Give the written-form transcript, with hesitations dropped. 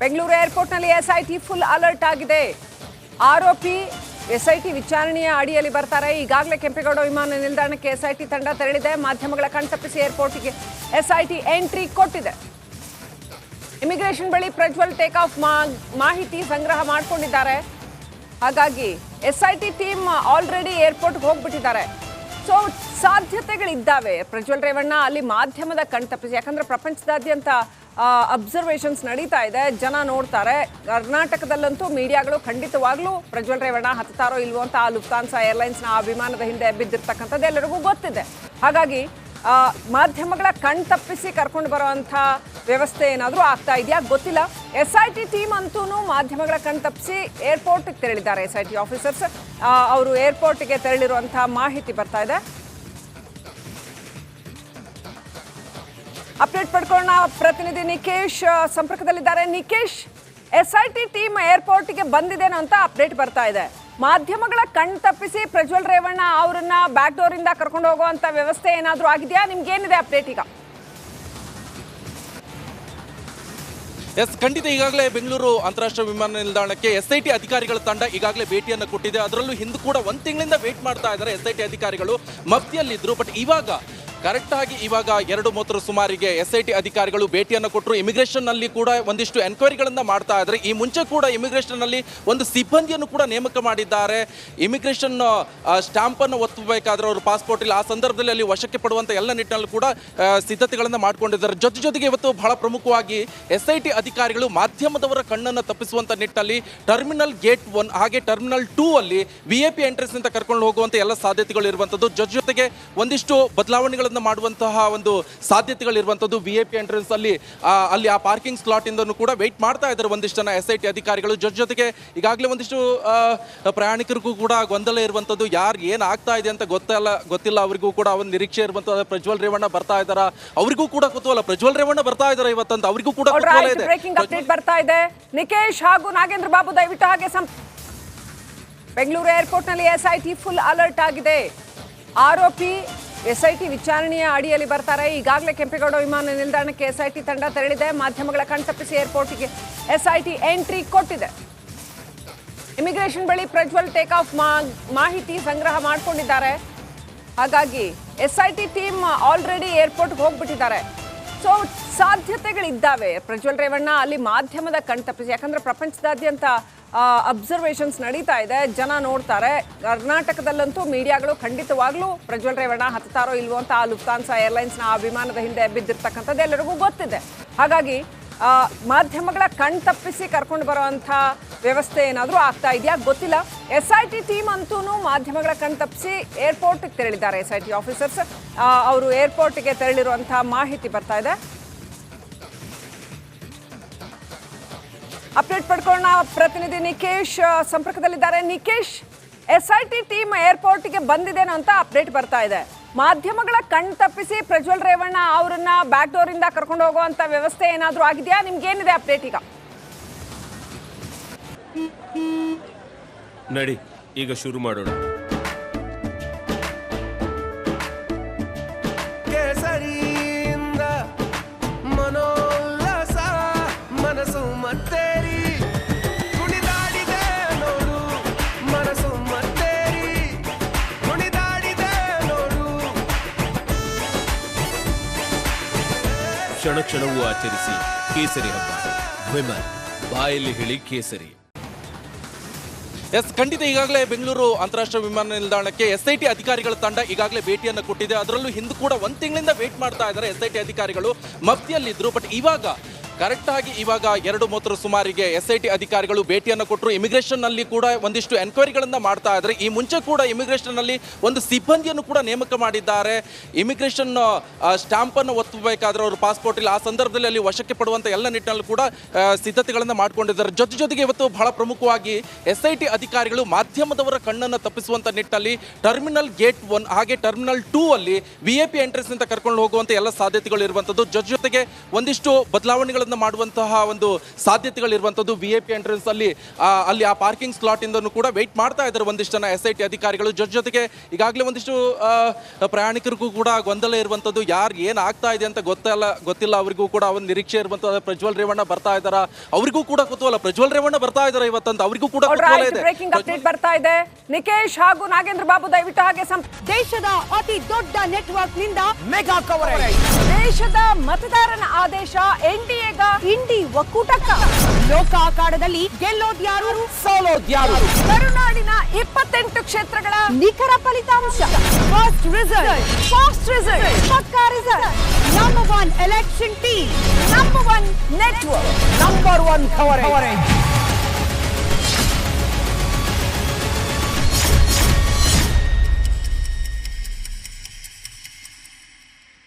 Bengaluru ಏರ್ಪೋರ್ಟ್ನಲ್ಲಿ SIT full alert ಆಗಿದೆ. ಆರೋಪಿ SIT ವಿಚಾರಣೆಯ ಅಡಿಯಲ್ಲಿ ಬರ್ತಾರೆ. ಈಗಾಗಲೇ ಕೆಂಪೇಗೌಡ ವಿಮಾನ ನಿಲ್ದಾಣಕ್ಕೆ ಎಸ್ಐಟಿ ತಂಡ ತೆರಳಿದೆ. ಮಾಧ್ಯಮಗಳ ಕಣ್ತಪ್ಪಿಸಿ ಏರ್ಪೋರ್ಟ್ಗೆ ಎಸ್ಐಟಿ ಎಂಟ್ರಿ ಕೊಟ್ಟಿದೆ. ಇಮಿಗ್ರೇಷನ್ ಬಳಿ ಪ್ರಜ್ವಲ್ ಟೇಕ್ ಆಫ್ ಮಾಹಿತಿ ಸಂಗ್ರಹ ಮಾಡಿಕೊಂಡಿದ್ದಾರೆ. ಹಾಗಾಗಿ ಎಸ್ಐಟಿ ಟೀಮ್ ಆಲ್ರೆಡಿ ಏರ್ಪೋರ್ಟ್ಗೆ ಹೋಗ್ಬಿಟ್ಟಿದ್ದಾರೆ. ಸೊ ಸಾಧ್ಯತೆಗಳಿದ್ದಾವೆ. ಪ್ರಜ್ವಲ್ ರೇವಣ್ಣ ಅಲ್ಲಿ ಮಾಧ್ಯಮದ ಕಣ್ತಪ್ಪಿಸಿ, ಯಾಕಂದ್ರೆ ಪ್ರಪಂಚದಾದ್ಯಂತ ಅಬ್ಸರ್ವೇಷನ್ಸ್ ನಡೀತಾ ಇದೆ, ಜನ ನೋಡ್ತಾರೆ. ಕರ್ನಾಟಕದಲ್ಲಂತೂ ಮೀಡಿಯಾಗಳು ಖಂಡಿತವಾಗ್ಲೂ ಪ್ರಜ್ವಲ್ ರೇವಣ್ಣ ಹತ್ತಾರೋ ಇಲ್ವೋ ಅಂತ ಆ ಲುಫ್ತಾನ್ಸಾ ಏರ್ಲೈನ್ಸ್ನ ಆ ವಿಮಾನದ ಹಿಂದೆ ಬಿದ್ದಿರ್ತಕ್ಕಂಥದ್ದು ಎಲ್ಲರಿಗೂ ಗೊತ್ತಿದೆ. ಹಾಗಾಗಿ ಮಾಧ್ಯಮಗಳ ಕಣ್ತಪ್ಪಿಸಿ ಕರ್ಕೊಂಡು ಬರುವಂಥ ವ್ಯವಸ್ಥೆ ಏನಾದರೂ ಆಗ್ತಾ ಇದೆಯಾ ಗೊತ್ತಿಲ್ಲ. ಎಸ್ಐಟಿ ಟೀಮ್ ಅಂತೂ ಮಾಧ್ಯಮಗಳ ಕಣ್ತಪ್ಪಿಸಿ ಏರ್ಪೋರ್ಟ್ಗೆ ತೆರಳಿದ್ದಾರೆ. ಎಸ್ಐಟಿ ಆಫೀಸರ್ಸ್ ಅವರು ಏರ್ಪೋರ್ಟ್ಗೆ ತೆರಳಿರುವಂಥ ಮಾಹಿತಿ ಬರ್ತಾ ಇದೆ. ಅಪ್ಡೇಟ್ ಪಡ್ಕೊಳ್ಳೋಣ. ಪ್ರತಿನಿಧಿ ನಿಕೇಶ್ ಸಂಪರ್ಕದಲ್ಲಿದ್ದಾರೆ. ನಿಕೇಶ್, ಎಸ್ಐಟಿ ಟೀಮ್ ಏರ್ಪೋರ್ಟ್ಗೆ ಬಂದಿದ್ದೇನೋ ಅಂತ ಅಪ್ಡೇಟ್ ಬರ್ತಾ ಇದೆ. ಮಾಧ್ಯಮಗಳ ಕಣ್ತಪ್ಪಿಸಿ ಪ್ರಜ್ವಲ್ ರೇವಣ್ಣ ಅವರನ್ನ ಬ್ಯಾಕ್ ಡೋರ್ ಇಂದ ಕರ್ಕೊಂಡು ಹೋಗುವಂತ ವ್ಯವಸ್ಥೆ ಏನಾದರೂ ಆಗಿದೆಯಾ? ನಿಮ್ಗೇನಿದೆ ಅಪ್ಡೇಟ್ ಈಗ? ಎಸ್, ಖಂಡಿತ ಈಗಾಗಲೇ ಬೆಂಗಳೂರು ಅಂತಾರಾಷ್ಟ್ರೀಯ ವಿಮಾನ ನಿಲ್ದಾಣಕ್ಕೆ ಎಸ್ಐಟಿ ಅಧಿಕಾರಿಗಳ ತಂಡ ಈಗಾಗಲೇ ಭೇಟಿಯನ್ನು ಕೊಟ್ಟಿದೆ. ಅದರಲ್ಲೂ ಹಿಂದೆ ಕೂಡ ಒಂದು ತಿಂಗಳಿಂದ ವೇಟ್ ಮಾಡ್ತಾ ಇದ್ದಾರೆ. ಎಸ್ಐಟಿ ಅಧಿಕಾರಿಗಳು ಮಫ್ತಿಯಲ್ಲಿದ್ದರು. ಬಟ್ ಇವಾಗ ಕರೆಕ್ಟಾಗಿ ಇವಾಗ 2:30 ಸುಮಾರಿಗೆ ಎಸ್ಐಟಿ ಅಧಿಕಾರಿಗಳು ಭೇಟಿಯನ್ನು ಕೊಟ್ಟರು. ಇಮಿಗ್ರೇಷನ್ನಲ್ಲಿ ಕೂಡ ಒಂದಿಷ್ಟು ಎನ್ಕ್ವೈರಿಗಳನ್ನು ಮಾಡ್ತಾ ಇದ್ದಾರೆ. ಈ ಮುಂಚೆ ಕೂಡ ಇಮಿಗ್ರೇಷನ್ನಲ್ಲಿ ಒಂದು ಸಿಬ್ಬಂದಿಯನ್ನು ಕೂಡ ನೇಮಕ ಮಾಡಿದ್ದಾರೆ. ಇಮಿಗ್ರೇಷನ್ ಸ್ಟ್ಯಾಂಪನ್ನು ಒತ್ತಬೇಕಾದ್ರೆ ಅವರು ಪಾಸ್ಪೋರ್ಟ್ ಇಲ್ಲ, ಆ ಸಂದರ್ಭದಲ್ಲಿ ಅಲ್ಲಿ ವಶಕ್ಕೆ ಪಡುವಂಥ ಎಲ್ಲ ನಿಟ್ಟಿನಲ್ಲಿ ಕೂಡ ಸಿದ್ಧತೆಗಳನ್ನು ಮಾಡ್ಕೊಂಡಿದ್ದಾರೆ. ಜೊತೆಗೆ ಇವತ್ತು ಬಹಳ ಪ್ರಮುಖವಾಗಿ ಎಸ್ಐಟಿ ಅಧಿಕಾರಿಗಳು ಮಾಧ್ಯಮದವರ ಕಣ್ಣನ್ನು ತಪ್ಪಿಸುವಂಥ ನಿಟ್ಟಿನಲ್ಲಿ ಟರ್ಮಿನಲ್ ಗೇಟ್ 1 ಹಾಗೆ ಟರ್ಮಿನಲ್ 2 ಅಲ್ಲಿ VIP ಎಂಟ್ರೆನ್ಸ್ ಅಂತ ಕರ್ಕೊಂಡು ಹೋಗುವಂಥ ಎಲ್ಲ ಸಾಧ್ಯತೆಗಳು ಇರುವಂಥದ್ದು. ಜೊತೆಗೆ ಒಂದಿಷ್ಟು ಬದಲಾವಣೆಗಳು ಮಾಡುವಂತಹ ಒಂದು ಸಾಧ್ಯತೆಗಳಿರುವಂಥದ್ದು. VIP ಎಂಟ್ರೆನ್ಸ್ ಅಲ್ಲಿ ಆ ಪಾರ್ಕಿಂಗ್ ಸ್ಲಾಟ್ ಇಂದನೂ ಕೂಡ ವೇಟ್ ಮಾಡ್ತಾ ಇದ್ದಾರೆ ಒಂದಿಷ್ಟು ಜನ ಎಸ್ಐಟಿ ಅಧಿಕಾರಿಗಳು. ಜೊತೆಗೆ ಈಗಾಗಲೇ ಒಂದಿಷ್ಟು ಪ್ರಯಾಣಿಕರಿಗೂ ಕೂಡ ಗೊಂದಲ ಇರುವಂಥದ್ದು. ಯಾರು ಏನು ಆಗ್ತಾ ಇದೆ ಅಂತ ಗೊತ್ತಿಲ್ಲ. ಅವರಿಗೂ ಕೂಡ ಒಂದು ನಿರೀಕ್ಷೆ ಇರುವಂಥದ್ದು. ಪ್ರಜ್ವಲ್ ರೇವಣ್ಣ ಬರ್ತಾ ಇದ್ದಾರಾ? ಅವರಿಗೂ ಕೂಡ ಕುತೂಹಲ. ಪ್ರಜ್ವಲ್ ರೇವಣ್ಣ ಬರ್ತಾ ಇದ್ದಾರೆ ಇವತ್ತಂತ ಅವರಿಗೂ ಕೂಡ ಕುತೂಹಲ ಇದೆ. ಬ್ರೇಕಿಂಗ್ ಅಪ್ಡೇಟ್ ಬರ್ತಾ ಇದೆ. ನಿಕೇಶ್ ಹಾಗೂ ನಾಗೇಂದ್ರ ಬಾಬು ದಯವಿಟ್ಟು ಹಾಗೆ ಬೆಂಗಳೂರು ಏರ್ಪೋರ್ಟ್ನಲ್ಲಿ ಎಸ್ಐಟಿ ಫುಲ್ ಅಲರ್ಟ್ ಆಗಿದೆ. ಆರೋಪಿ ಎಸ್ಐಟಿ ವಿಚಾರಣೆಯ ಅಡಿಯಲ್ಲಿ ಬರ್ತಾರೆ. ಈಗಾಗಲೇ ಕೆಂಪೇಗೌಡ ವಿಮಾನ ನಿಲ್ದಾಣಕ್ಕೆ ಎಸ್ಐಟಿ ತಂಡ ತೆರಳಿದೆ. ಮಾಧ್ಯಮಗಳ ಕಣ್ತಪ್ಪಿಸಿ ಏರ್ಪೋರ್ಟ್ಗೆ ಎಸ್ಐಟಿ ಎಂಟ್ರಿ ಕೊಟ್ಟಿದೆ. ಇಮಿಗ್ರೇಷನ್ ಬಳಿ ಪ್ರಜ್ವಲ್ ಟೇಕ್ ಆಫ್ ಮಾಹಿತಿ ಸಂಗ್ರಹ ಮಾಡಿಕೊಂಡಿದ್ದಾರೆ. ಹಾಗಾಗಿ ಎಸ್ಐಟಿ ಟೀಮ್ ಆಲ್ರೆಡಿ ಏರ್ಪೋರ್ಟ್ಗೆ ಹೋಗ್ಬಿಟ್ಟಿದ್ದಾರೆ. ಸೊ ಸಾಧ್ಯತೆಗಳಿದ್ದಾವೆ. ಪ್ರಜ್ವಲ್ ರೇವಣ್ಣ ಅಲ್ಲಿ ಮಾಧ್ಯಮದ ಕಣ್ತಪ್ಪಿಸಿ, ಯಾಕಂದ್ರೆ ಪ್ರಪಂಚದಾದ್ಯಂತ ಅಬ್ಸರ್ವೇಷನ್ಸ್ ನಡೀತಾ ಇದೆ, ಜನ ನೋಡ್ತಾರೆ. ಕರ್ನಾಟಕದಲ್ಲಂತೂ ಮೀಡಿಯಾಗಳು ಖಂಡಿತವಾಗ್ಲೂ ಪ್ರಜ್ವಲ್ ರೇವಣ್ಣ ಹತ್ತಾರೋ ಇಲ್ವೋ ಅಂತ ಆ ಲುಫ್ತಾನ್ಸಾ ಏರ್ಲೈನ್ಸ್ನ ಆ ವಿಮಾನದ ಹಿಂದೆ ಬಿದ್ದಿರ್ತಕ್ಕಂಥದ್ದು ಎಲ್ಲರಿಗೂ ಗೊತ್ತಿದೆ. ಹಾಗಾಗಿ ಮಾಧ್ಯಮಗಳ ಕಣ್ತಪ್ಪಿಸಿ ಕರ್ಕೊಂಡು ಬರುವಂಥ ವ್ಯವಸ್ಥೆ ಏನಾದರೂ ಆಗ್ತಾ ಇದೆಯಾ ಗೊತ್ತಿಲ್ಲ. ಎಸ್ಐಟಿ ಟೀಮ್ ಅಂತೂ ಮಾಧ್ಯಮಗಳ ಕಣ್ತಪ್ಪಿಸಿ ಏರ್ಪೋರ್ಟ್ಗೆ ತೆರಳಿದ್ದಾರೆ. ಎಸ್ಐಟಿ ಆಫೀಸರ್ಸ್ ಅವರು ಏರ್ಪೋರ್ಟ್ಗೆ ತೆರಳಿರುವಂಥ ಮಾಹಿತಿ ಬರ್ತಾ ಇದೆ. ಅಪ್ಡೇಟ್ ಪಡ್ಕೊಳ್ಳೋಣ. ಪ್ರತಿನಿಧಿ ನಿಕೇಶ್ ಸಂಪರ್ಕದಲ್ಲಿದ್ದಾರೆ. ನಿಕೇಶ್, ಎಸ್ಐಟಿ ಟೀಮ್ ಏರ್ಪೋರ್ಟ್ಗೆ ಬಂದಿದ್ದೇನೋ ಅಂತ ಅಪ್ಡೇಟ್ ಬರ್ತಾ ಇದೆ. ಮಾಧ್ಯಮಗಳ ಕಣ್ತಪ್ಪಿಸಿ ಪ್ರಜ್ವಲ್ ರೇವಣ್ಣ ಅವರನ್ನ ಬ್ಯಾಕ್ ಡೋರ್ ಇಂದ ಕರ್ಕೊಂಡು ಹೋಗುವಂತ ವ್ಯವಸ್ಥೆ ಏನಾದರೂ ಆಗಿದೆಯಾ? ನಿಮ್ಗೇನಿದೆ ಅಪ್ಡೇಟ್ ಈಗ? ನಡಿ ಈಗ ಶುರು ಮಾಡೋಣ. ಕೇಸರಿಯಿಂದ ಮನೋಲ್ಲಾಸ ಮನಸ್ಸು ಮತ್ತೇರಿ ಕುಣಿದಾಡಿದೆ ನೋಡು, ಮನಸ್ಸು ಮತ್ತೇರಿ ಕುಣಿದಾಡಿದೆ ನೋಡು. ಕ್ಷಣ ಕ್ಷಣವೂ ಆಚರಿಸಿ ಕೇಸರಿ ಹಬ್ಬ. ವಿಮಲ್ ಬಾಯಲ್ಲಿ ಹೇಳಿ ಕೇಸರಿ. ಎಸ್, ಖಂಡಿತ ಈಗಾಗಲೇ ಬೆಂಗಳೂರು ಅಂತಾರಾಷ್ಟ್ರೀಯ ವಿಮಾನ ನಿಲ್ದಾಣಕ್ಕೆ ಎಸ್ಐಟಿ ಅಧಿಕಾರಿಗಳ ತಂಡ ಈಗಾಗಲೇ ಭೇಟಿಯನ್ನು ಕೊಟ್ಟಿದೆ. ಅದರಲ್ಲೂ ಹಿಂದೆ ಕೂಡ ಒಂದು ತಿಂಗಳಿಂದ ವೇಟ್ ಮಾಡ್ತಾ ಇದ್ದಾರೆ. ಎಸ್ಐಟಿ ಅಧಿಕಾರಿಗಳು ಮಫ್ತಿಯಲ್ಲಿದ್ದರು. ಬಟ್ ಇವಾಗ ಕರೆಕ್ಟಾಗಿ ಇವಾಗ 2:30 ಸುಮಾರಿಗೆ ಎಸ್ಐಟಿ ಅಧಿಕಾರಿಗಳು ಭೇಟಿಯನ್ನು ಕೊಟ್ಟರು. ಇಮಿಗ್ರೇಷನ್ನಲ್ಲಿ ಕೂಡ ಒಂದಿಷ್ಟು ಎನ್ಕ್ವೈರಿಗಳನ್ನು ಮಾಡ್ತಾ ಇದ್ದಾರೆ. ಈ ಮುಂಚೆ ಕೂಡ ಇಮಿಗ್ರೇಷನ್ನಲ್ಲಿ ಒಂದು ಸಿಬ್ಬಂದಿಯನ್ನು ಕೂಡ ನೇಮಕ ಮಾಡಿದ್ದಾರೆ. ಇಮಿಗ್ರೇಷನ್ ಸ್ಟ್ಯಾಂಪನ್ನು ಒತ್ತಬೇಕಾದ್ರೆ ಅವರು ಪಾಸ್ಪೋರ್ಟ್ ಇಲ್ಲ, ಆ ಸಂದರ್ಭದಲ್ಲಿ ಅಲ್ಲಿ ವಶಕ್ಕೆ ಪಡುವಂಥ ಎಲ್ಲ ನಿಟ್ಟಿನಲ್ಲಿ ಕೂಡ ಸಿದ್ಧತೆಗಳನ್ನು ಮಾಡ್ಕೊಂಡಿದ್ದಾರೆ. ಜೊತೆಗೆ ಇವತ್ತು ಬಹಳ ಪ್ರಮುಖವಾಗಿ ಎಸ್ಐಟಿ ಅಧಿಕಾರಿಗಳು ಮಾಧ್ಯಮದವರ ಕಣ್ಣನ್ನು ತಪ್ಪಿಸುವಂಥ ನಿಟ್ಟಿನಲ್ಲಿ ಟರ್ಮಿನಲ್ ಗೇಟ್ 1 ಹಾಗೆ ಟರ್ಮಿನಲ್ 2 ಅಲ್ಲಿ VIP ಎಂಟ್ರೆನ್ಸ್ ಅಂತ ಕರ್ಕೊಂಡು ಹೋಗುವಂಥ ಎಲ್ಲ ಸಾಧ್ಯತೆಗಳು ಇರುವಂಥದ್ದು. ಜೊತೆಗೆ ಒಂದಿಷ್ಟು ಬದಲಾವಣೆಗಳನ್ನು ಗಳನ್ನ ಮಾಡುವಂತಹ ಒಂದು ಸಾಧ್ಯತೆಗಳಿರುವಂತದ್ದು VIP ಎಂಟ್ರೆನ್ಸ್ ಅಲ್ಲಿ ಆ ಪಾರ್ಕಿಂಗ್ ಸ್ಲಾಟ್ ಇಂದನೂ ಕೂಡ ವೇಟ್ ಮಾಡ್ತಾ ಇದ್ದಾರೆ ಒಂದಿಷ್ಟು ಜನ SIT ಅಧಿಕಾರಿಗಳು. ಜೊತೆಗೆ ಈಗಾಗಲೇ ಒಂದಿಷ್ಟು ಪ್ರಯಾಣಿಕರಿಗೂ ಕೂಡ ಗೊಂದಲ ಇರುವಂತದ್ದು, ಯಾರು ಏನ್ ಆಗ್ತಾ ಇದೆ ಅಂತ ಗೊತ್ತಿಲ್ಲ. ಅವರಿಗೂ ಕೂಡ ಒಂದು ನಿರೀಕ್ಷೆ ಇರುವಂತದ್ದು, ಪ್ರಜ್ವಲ್ ರೇವಣ್ಣ ಬರ್ತಾ ಇದ್ದಾರಾ, ಅವರಿಗೂ ಕೂಡ ಕುತೂಹಲ. ಪ್ರಜ್ವಲ್ ರೇವಣ್ಣ ಬರ್ತಾ ಇದ್ದಾರೆ ಇವತ್ತಂತ, ಅವರಿಗೂ ಕೂಡ ಕುತೂಹಲ ಇದೆ. ಬ್ರೇಕಿಂಗ್ ಅಪ್ಡೇಟ್ ಬರ್ತಾ ಇದೆ. ನಿಕೇಶ್ ಹಾಗೂ ನಾಗೇಂದ್ರ ಬಾಬು ದಯವಿಟ್ಟು ಹಾಗೆ ದೇಶದ ಅತಿ ದೊಡ್ಡ ನೆಟ್ವರ್ಕ್ ನಿಂದ ಮೆಗಾ ಕವರೇಜ್. ದೇಶದ ಮತದಾರನ ಆದೇಶ NDAಗ ಇಂಡಿ ಒಕ್ಕೂಟಕ್ಕ. ಲೋಕ ಅಖಾಡದಲ್ಲಿ ಗೆಲ್ಲೋದ್ಯಾರು ಸೋಲೋದ್ಯಾರು. ಕರುನಾಡಿನ 28 ಕ್ಷೇತ್ರಗಳ ನಿಖರ ಫಲಿತಾಂಶ. ಫಾಸ್ಟ್ ರಿಸಲ್ಟ್ ಪಕ್ಕಾ result. Number 1 election team, number 1 network, number 1 coverage.